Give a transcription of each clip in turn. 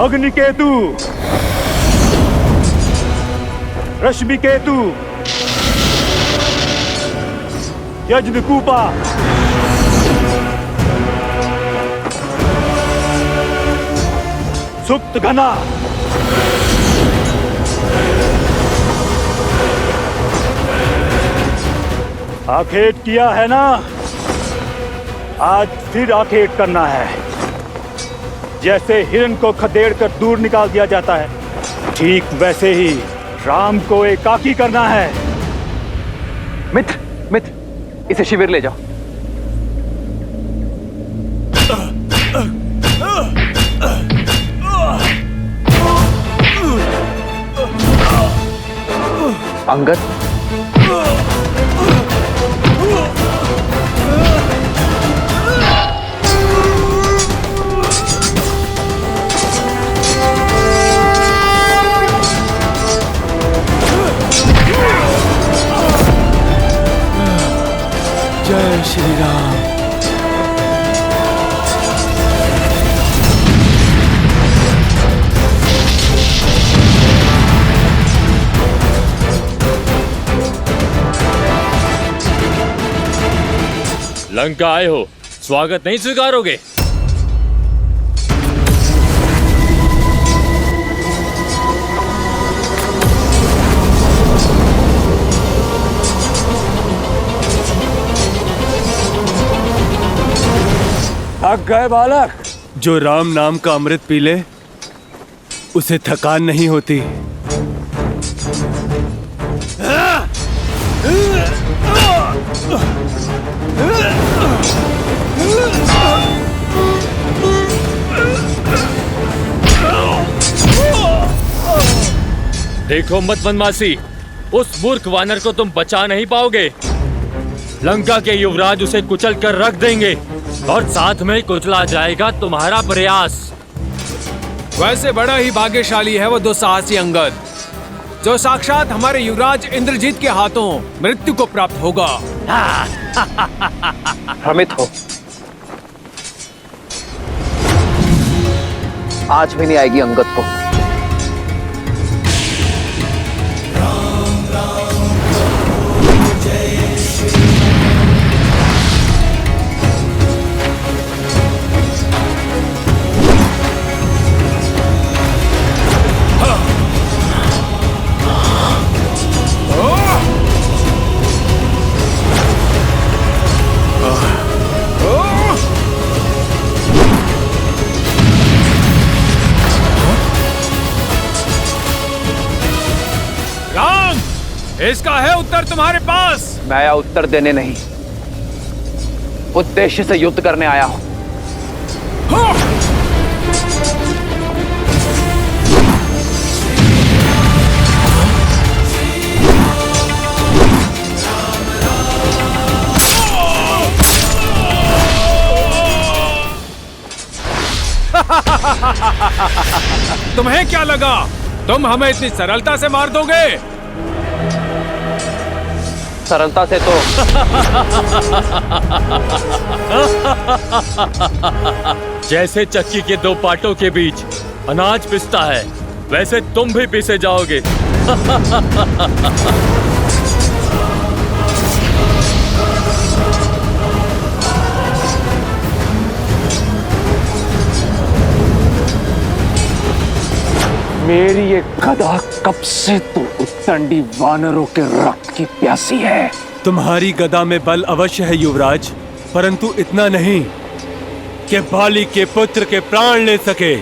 अग्निकेतु, रश्मिकेतु, यज्ञकूपा, सुप्त घना, आखेट किया है ना, आज फिर आखेट करना है। जैसे हिरण को खदेड़ कर दूर निकाल दिया जाता है, ठीक वैसे ही राम को एकाकी करना है। मित्र, मित्र, इसे शिविर ले जाओ। अंगद, जय श्री राम। लंका आए हो, स्वागत नहीं स्वीकारोगे? थक गए बालक? जो राम नाम का अमृत पी ले उसे थकान नहीं होती। देखो मत वनवासी, उस मूर्ख वानर को तुम बचा नहीं पाओगे। लंका के युवराज उसे कुचल कर रख देंगे और साथ में कुचला जाएगा तुम्हारा प्रयास। वैसे बड़ा ही भाग्यशाली है वो दुस्साहसी अंगद, जो साक्षात हमारे युवराज इंद्रजीत के हाथों मृत्यु को प्राप्त होगा। भ्रमित हो, आज भी नहीं आएगी अंगद को। इसका है उत्तर तुम्हारे पास। मैं आया उत्तर देने नहीं, उद्देश्य से युद्ध करने आया हूं। तुम्हें क्या लगा तुम हमें इतनी सरलता से मार दोगे? सरलता से तो जैसे चक्की के दो पाटों के बीच अनाज पिसता है, वैसे तुम भी पिसे जाओगे। मेरी ये गदा कब से तो उत्तंडी वानरों के रक्त की प्यासी है। तुम्हारी गदा में बल अवश्य है युवराज, परंतु इतना नहीं कि बाली के पुत्र के प्राण ले सके।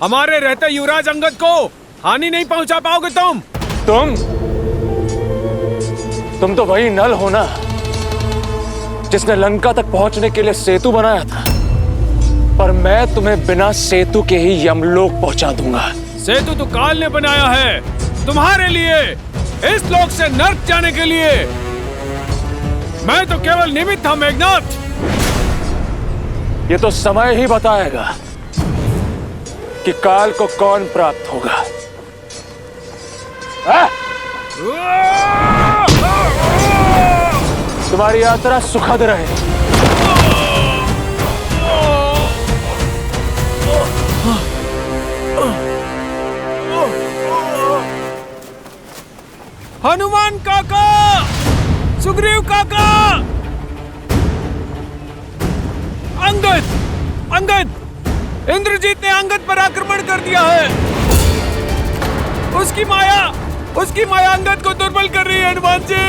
हमारे रहते युवराज अंगद को हानि नहीं पहुंचा पाओगे तुम। तुम तो वही नल हो ना जिसने लंका तक पहुंचने के लिए सेतु बनाया था, पर मैं तुम्हें बिना सेतु के ही यमलोक पहुंचा दूंगा। सेतु तो काल ने बनाया है तुम्हारे लिए, इस लोक से नर्क जाने के लिए। मैं तो केवल निमित्त था मेघनाथ। ये तो समय ही बताएगा कि काल को कौन प्राप्त होगा। तुम्हारी यात्रा सुखद रहे। हनुमान काका, सुग्रीव काका, अंगद, इंद्रजीत ने अंगद पर आक्रमण कर दिया है। उसकी माया अंगद को दुर्बल कर रही है। हनुमान जी,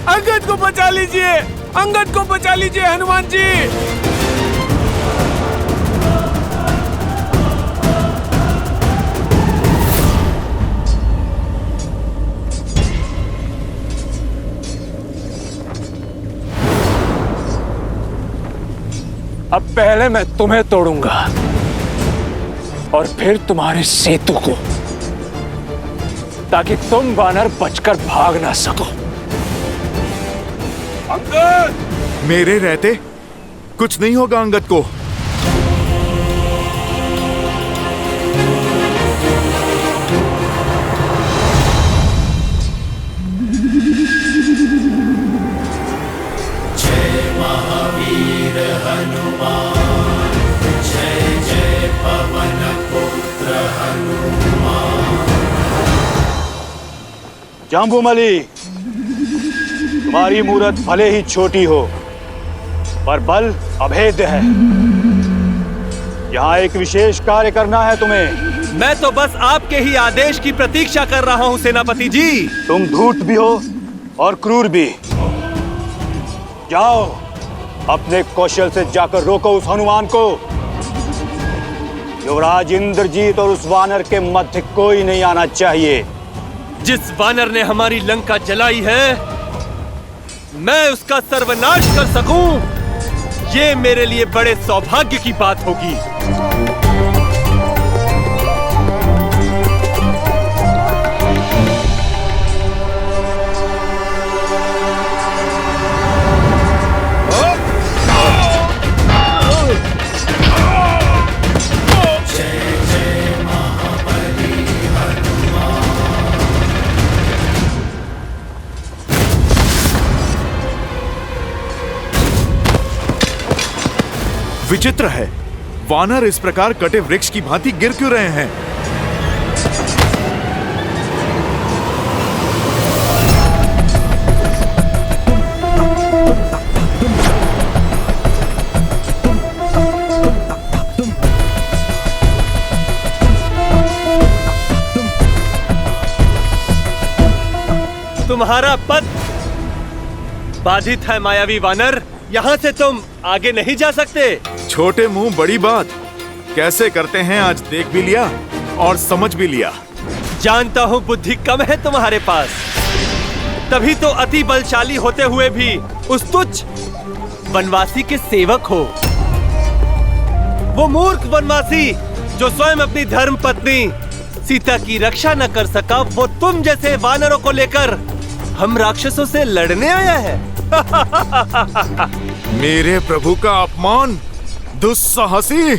अंगद को बचा लीजिए, अंगद को बचा लीजिए हनुमान जी। अब पहले मैं तुम्हें तोड़ूंगा और फिर तुम्हारे सेतु को, ताकि तुम वानर बचकर भाग ना सको। अंगद! मेरे रहते कुछ नहीं होगा अंगद को। जाम्बूमलि, तुम्हारी मूरत भले ही छोटी हो, पर बल अभेद्य है। यहाँ एक विशेष कार्य करना है तुम्हें। मैं तो बस आपके ही आदेश की प्रतीक्षा कर रहा हूँ सेनापति जी। तुम धूर्त भी हो और क्रूर भी। जाओ, अपने कौशल से जाकर रोको उस हनुमान को। युवराज इंद्रजीत और उस वानर के मध्य कोई नहीं आना चाहिए। जिस वानर ने हमारी लंका जलाई है, मैं उसका सर्वनाश कर सकूं, ये मेरे लिए बड़े सौभाग्य की बात होगी। विचित्र है, वानर इस प्रकार कटे वृक्ष की भांति गिर क्यों रहे हैं? तुम्हारा पथ बाधित है मायावी वानर। यहाँ से तुम आगे नहीं जा सकते। छोटे मुंह बड़ी बात कैसे करते हैं, आज देख भी लिया और समझ भी लिया। जानता हूँ बुद्धि कम है तुम्हारे पास, तभी तो अति बलशाली होते हुए भी उस तुच्छ वनवासी के सेवक हो। वो मूर्ख वनवासी जो स्वयं अपनी धर्म पत्नी सीता की रक्षा न कर सका, वो तुम जैसे वानरों को लेकर हम राक्षसों से लड़ने आया है। मेरे प्रभु का अपमान, दुस्साहसी!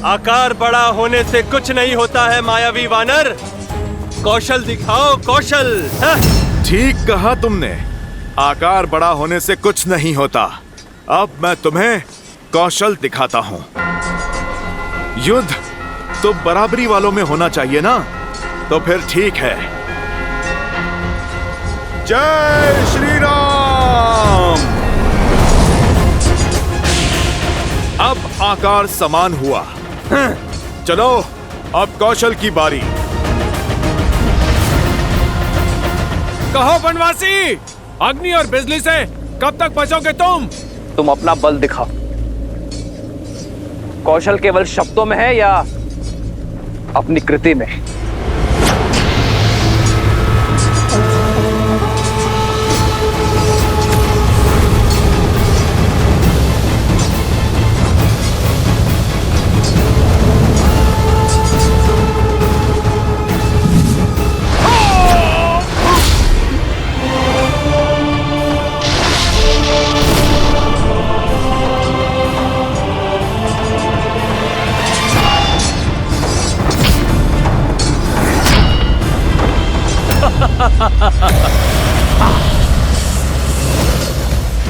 आकार बड़ा होने से कुछ नहीं होता है मायावी वानर। कौशल दिखाओ, कौशल। ठीक कहा तुमने, आकार बड़ा होने से कुछ नहीं होता। अब मैं तुम्हें कौशल दिखाता हूं। युद्ध तो बराबरी वालों में होना चाहिए ना, तो फिर ठीक है। जय श्री राम। अब आकार समान हुआ। चलो अब कौशल की बारी। कहो बनवासी, अग्नि और बिजली से कब तक बचोगे तुम? तुम अपना बल दिखाओ। कौशल केवल शब्दों में है या अपनी कृति में?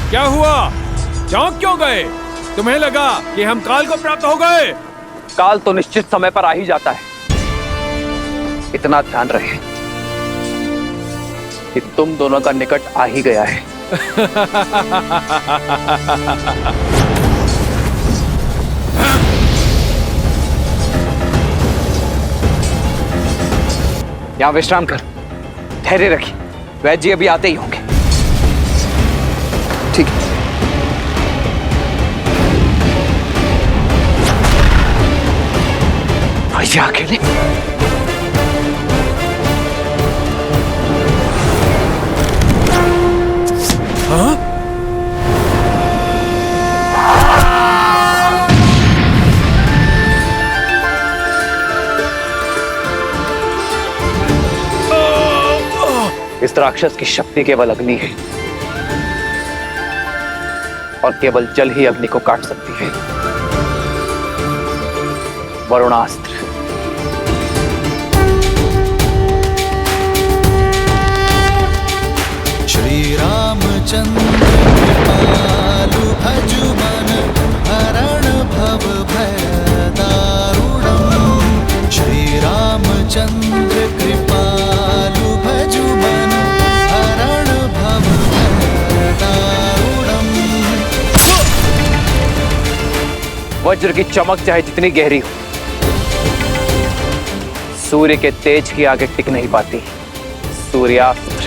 क्या हुआ? चौंक क्यों गए? तुम्हें लगा कि हम काल को प्राप्त हो गए? काल तो निश्चित समय पर आ ही जाता है। इतना ध्यान रहे कि तुम दोनों का निकट आ ही गया है। यहां विश्राम कर, धैर्य रखिए, वैद्य जी अभी आते ही होंगे। ठीक है। वैद्य अकेले? हाँ? इस राक्षस की शक्ति केवल अग्नि है और केवल जल ही अग्नि को काट सकती है। वरुणास्त्र। श्री रामचंद्र कृपालु भजु मन हरण भव भय दारुणम्। श्री रामचंद्र कृपालु भजु मन हरण भव भय दारुणम्। वज्र की चमक चाहे जितनी गहरी हो, सूर्य के तेज की आगे टिक नहीं पाती। सूर्यास्त्र।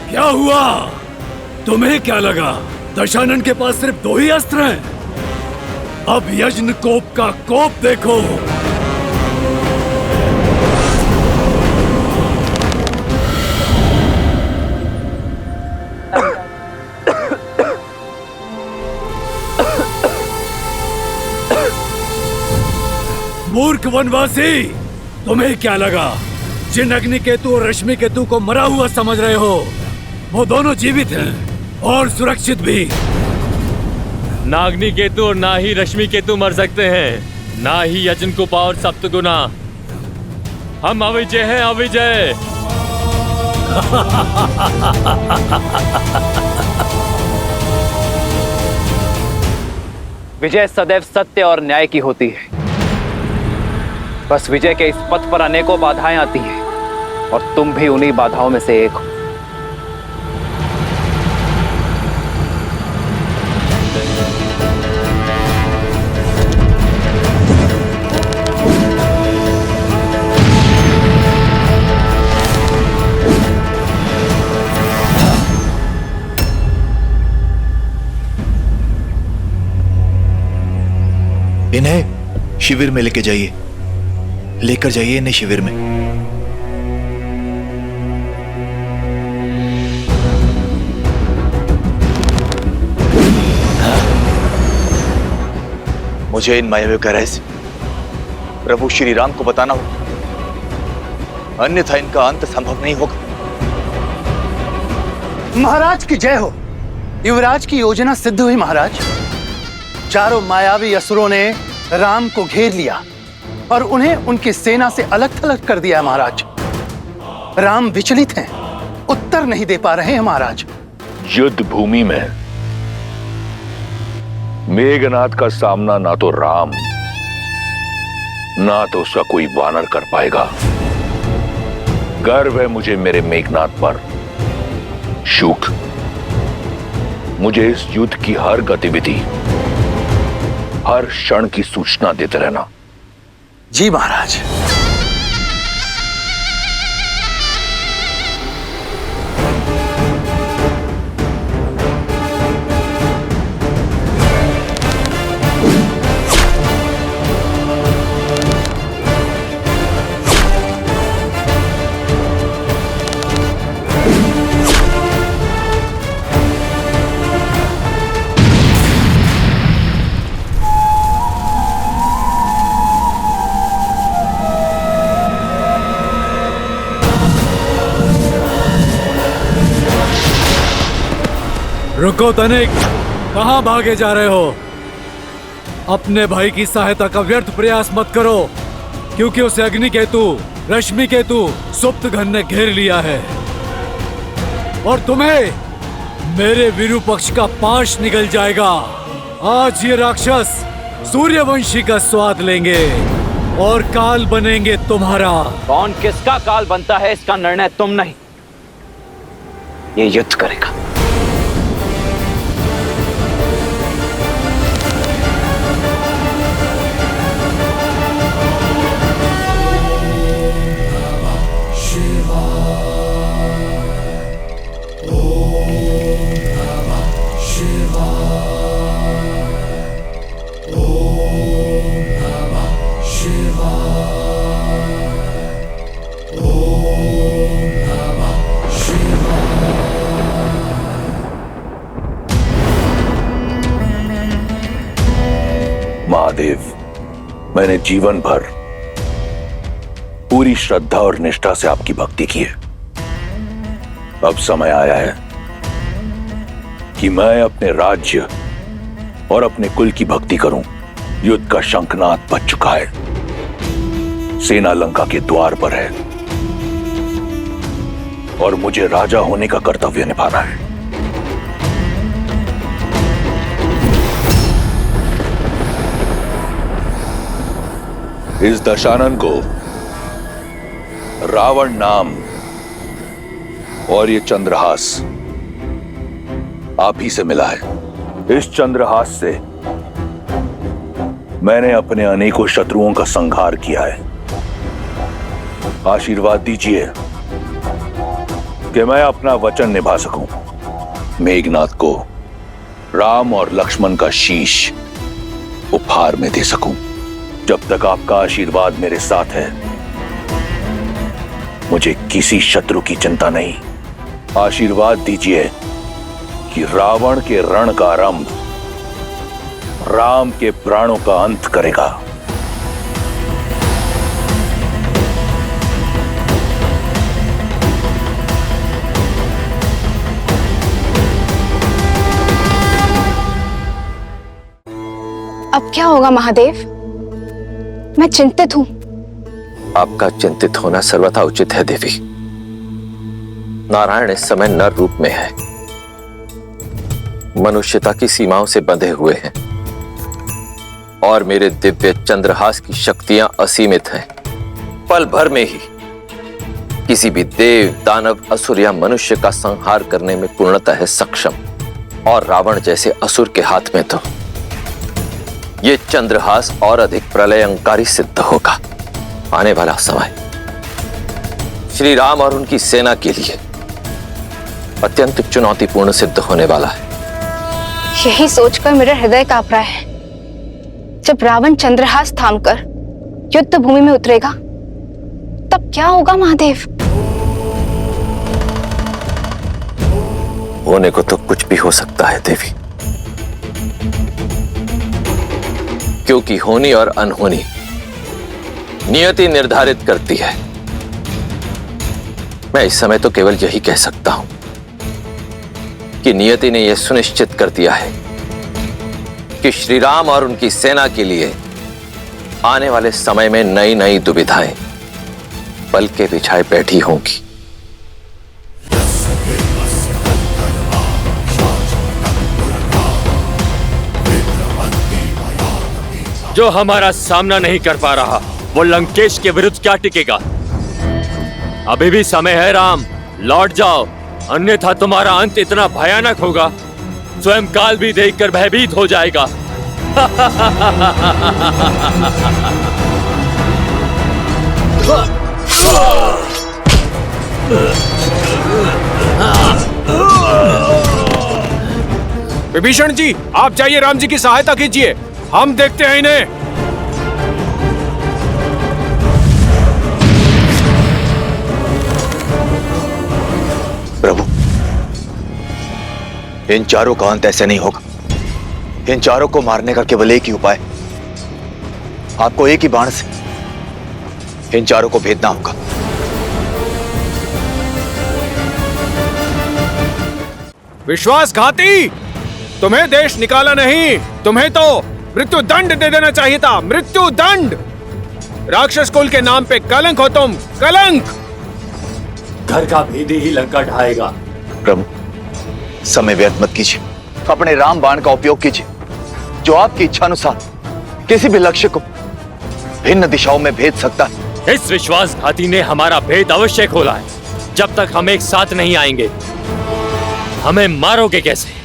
क्या हुआ? तुम्हें क्या लगा दशानन के पास सिर्फ 2 ही अस्त्र हैं? अब यज्ञ कोप का कोप देखो। मूर्ख वनवासी, तुम्हें क्या लगा जिन अग्नि केतु और रश्मि केतु को मरा हुआ समझ रहे हो, वो दोनों जीवित हैं और सुरक्षित भी। ना अग्नि केतु और ना ही रश्मि केतु मर सकते हैं, ना ही यजन कुपा और सप्तगुना। हम अविजय हैं, अविजय। विजय सदैव सत्य और न्याय की होती है। बस विजय के इस पथ पर अनेकों बाधाएं आती हैं और तुम भी उन्हीं बाधाओं में से एक हो। इन्हें शिविर में लेकर जाइए इन्हें शिविर में। मुझे इन मायावियों का रहस्य प्रभु श्री राम को बताना होगा, अन्यथा इनका अंत संभव नहीं होगा। महाराज की जय हो। युवराज की योजना सिद्ध हुई महाराज। चारों मायावी असुरों ने राम को घेर लिया और उन्हें उनकी सेना से अलग थलग कर दिया महाराज। राम विचलित हैं, उत्तर नहीं दे पा रहे हैं महाराज। युद्ध भूमि में मेघनाथ का सामना ना तो राम ना तो उसका कोई वानर कर पाएगा। गर्व है मुझे मेरे मेघनाथ पर। शूक, मुझे इस युद्ध की हर गतिविधि, हर क्षण की सूचना देते रहना। जी महाराज। रुको तनिक, कहां भागे जा रहे हो? अपने भाई की सहायता का व्यर्थ प्रयास मत करो, क्योंकि उसे अग्नि केतु, रश्मि केतु, सुप्त घन ने घेर लिया है और तुम्हें मेरे विरूपक्ष का पाश निगल जाएगा। आज ये राक्षस सूर्यवंशी का स्वाद लेंगे और काल बनेंगे तुम्हारा। कौन किसका काल बनता है इसका निर्णय तुम नहीं, ये युद्ध करेगा। महादेव, मैंने जीवन भर पूरी श्रद्धा और निष्ठा से आपकी भक्ति की है। अब समय आया है कि मैं अपने राज्य और अपने कुल की भक्ति करूं। युद्ध का शंखनाद बज चुका है, सेना लंका के द्वार पर है और मुझे राजा होने का कर्तव्य निभाना है। इस दशानन को रावण नाम और ये चंद्रहास आप ही से मिला है। इस चंद्रहास से मैंने अपने अनेकों शत्रुओं का संहार किया है। आशीर्वाद दीजिए कि मैं अपना वचन निभा सकूं, मेघनाथ को राम और लक्ष्मण का शीश उपहार में दे सकूं। जब तक आपका आशीर्वाद मेरे साथ है, मुझे किसी शत्रु की चिंता नहीं। आशीर्वाद दीजिए कि रावण के रण का आरंभ राम के प्राणों का अंत करेगा। अब क्या होगा महादेव? मैं चिंतित हूं। आपका चिंतित होना सर्वथा उचित है देवी। नारायण इस समय नर रूप में है, मनुष्यता की सीमाओं से बंधे हुए हैं और मेरे दिव्य चंद्रहास की शक्तियां असीमित हैं। पल भर में ही किसी भी देव, दानव, असुर या मनुष्य का संहार करने में पूर्णतः सक्षम। और रावण जैसे असुर के हाथ में तो ये चंद्रहास और अधिक प्रलयंकारी सिद्ध होगा। आने वाला समय श्री राम और उनकी सेना के लिए अत्यंत चुनौतीपूर्ण सिद्ध होने वाला है। यही सोचकर मेरा हृदय कांप रहा है। जब रावण चंद्रहास थामकर युद्ध भूमि में उतरेगा, तब क्या होगा महादेव? होने को तो कुछ भी हो सकता है देवी, क्योंकि होनी और अनहोनी नियति निर्धारित करती है। मैं इस समय तो केवल यही कह सकता हूं कि नियति ने यह सुनिश्चित कर दिया है कि श्री राम और उनकी सेना के लिए आने वाले समय में नई नई दुविधाएं पल के बिछाए बैठी होंगी। जो हमारा सामना नहीं कर पा रहा वो लंकेश के विरुद्ध क्या टिकेगा? अभी भी समय है राम, लौट जाओ, अन्यथा तुम्हारा अंत इतना भयानक होगा स्वयं काल भी देखकर भयभीत हो जाएगा। विभीषण जी, आप जाइए, राम जी की सहायता कीजिए, हम देखते हैं इन्हें। प्रभु, इन चारों का अंत ऐसे नहीं होगा। इन चारों को मारने का केवल एक ही उपाय, आपको एक ही बाण से इन चारों को भेदना होगा। विश्वासघाती, तुम्हें देश निकाला नहीं, तुम्हें तो मृत्यु दंड दे देना चाहिए था। मृत्यु दंड! राक्षस कुल के नाम पे कलंक हो तुम, कलंक! घर का भेदी ही लंका ढाएगा। प्रभु, समय व्यर्थ मत कीजिए, अपने राम बाण का उपयोग कीजिए, जो आपकी इच्छा अनुसार किसी भी लक्ष्य को भिन्न दिशाओं में भेज सकता है। इस विश्वासघाती ने हमारा भेद अवश्य खोला है। जब तक हम एक साथ नहीं आएंगे, हमें मारोगे कैसे?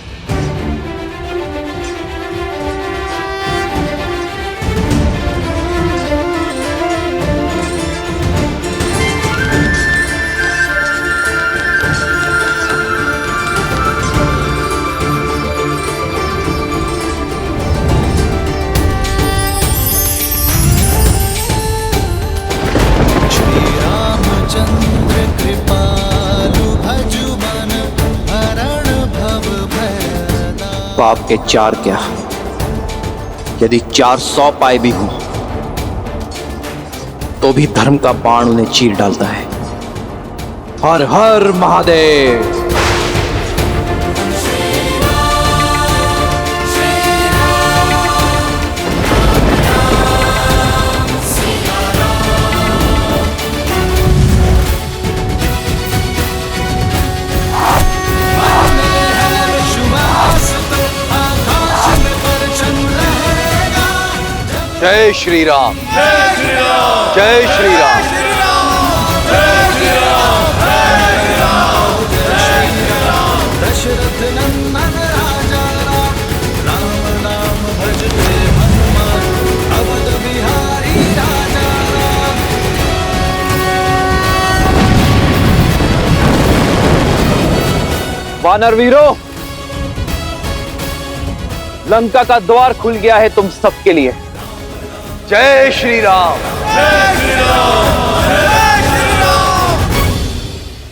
पाप के चार क्या, यदि 400 पाए भी हों तो भी धर्म का बाण उन्हें चीर डालता है। हर हर महादेव। जय श्री राम, जय श्री राम, जय श्री राम, जय श्री राम, जय श्री राम, जय श्री राम। दशरथ नंदन राजा राम, राम नाम भजते हनुमान, अवध बिहारी राजा राम। वानर वीरों, लंका का द्वार खुल गया है तुम सबके लिए। जय श्री राम, जय श्री राम।